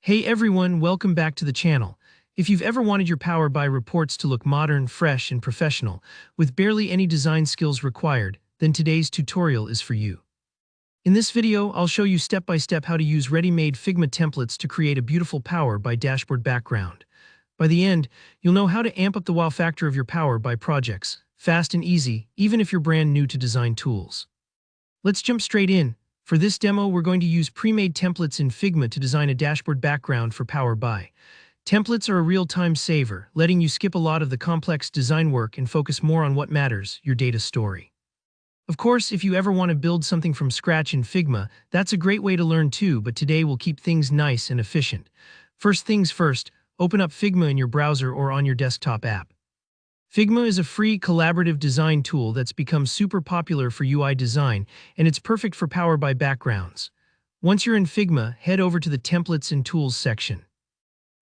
Hey everyone, welcome back to the channel. If you've ever wanted your Power BI reports to look modern, fresh, and professional, with barely any design skills required, then today's tutorial is for you. In this video, I'll show you step-by-step how to use ready-made Figma templates to create a beautiful Power BI dashboard background. By the end, you'll know how to amp up the wow factor of your Power BI projects, fast and easy, even if you're brand new to design tools. Let's jump straight in. For this demo, we're going to use pre-made templates in Figma to design a dashboard background for Power BI. Templates are a real-time saver, letting you skip a lot of the complex design work and focus more on what matters, your data story. Of course, if you ever want to build something from scratch in Figma, that's a great way to learn too, but today we'll keep things nice and efficient. First things first, open up Figma in your browser or on your desktop app. Figma is a free, collaborative design tool that's become super popular for UI design, and it's perfect for Power BI backgrounds. Once you're in Figma, head over to the Templates and Tools section.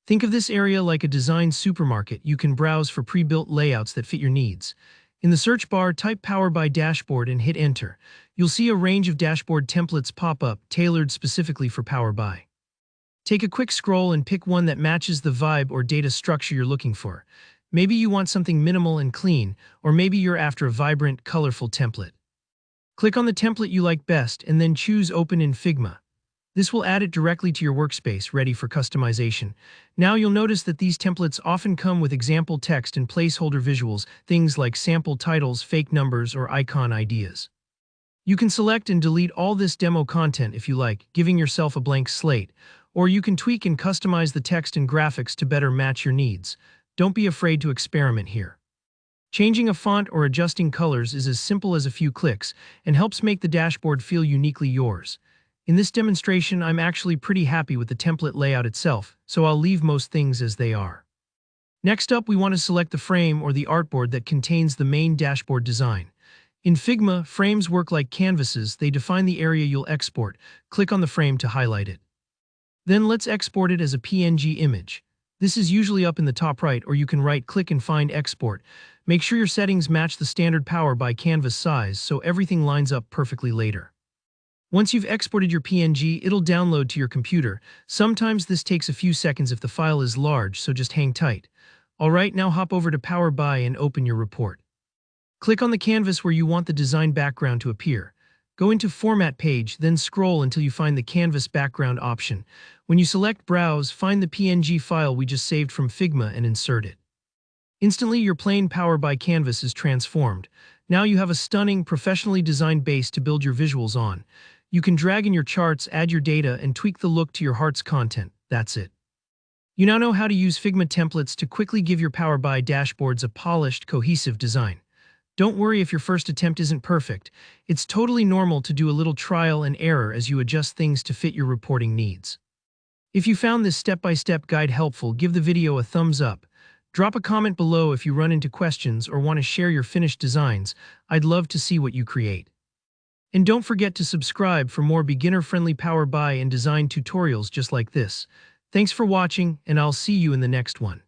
Think of this area like a design supermarket. You can browse for pre-built layouts that fit your needs. In the search bar, type Power BI Dashboard and hit Enter. You'll see a range of dashboard templates pop up, tailored specifically for Power BI. Take a quick scroll and pick one that matches the vibe or data structure you're looking for. Maybe you want something minimal and clean, or maybe you're after a vibrant, colorful template. Click on the template you like best and then choose Open in Figma. This will add it directly to your workspace, ready for customization. Now you'll notice that these templates often come with example text and placeholder visuals, things like sample titles, fake numbers, or icon ideas. You can select and delete all this demo content if you like, giving yourself a blank slate, or you can tweak and customize the text and graphics to better match your needs. Don't be afraid to experiment here. Changing a font or adjusting colors is as simple as a few clicks and helps make the dashboard feel uniquely yours. In this demonstration, I'm actually pretty happy with the template layout itself, so I'll leave most things as they are. Next up, we want to select the frame or the artboard that contains the main dashboard design. In Figma, frames work like canvases. They define the area you'll export. Click on the frame to highlight it. Then let's export it as a PNG image. This is usually up in the top right, or you can right-click and find Export. Make sure your settings match the standard Power BI canvas size so everything lines up perfectly later. Once you've exported your PNG, it'll download to your computer. Sometimes this takes a few seconds if the file is large, so just hang tight. Alright, now hop over to Power BI and open your report. Click on the canvas where you want the design background to appear. Go into Format page, then scroll until you find the Canvas background option. When you select Browse, find the PNG file we just saved from Figma and insert it. Instantly, your plain Power BI canvas is transformed. Now you have a stunning, professionally designed base to build your visuals on. You can drag in your charts, add your data, and tweak the look to your heart's content. That's it. You now know how to use Figma templates to quickly give your Power BI dashboards a polished, cohesive design. Don't worry if your first attempt isn't perfect. It's totally normal to do a little trial and error as you adjust things to fit your reporting needs. If you found this step-by-step guide helpful, give the video a thumbs up. Drop a comment below if you run into questions or want to share your finished designs. I'd love to see what you create. And don't forget to subscribe for more beginner-friendly Power BI and design tutorials just like this. Thanks for watching, and I'll see you in the next one.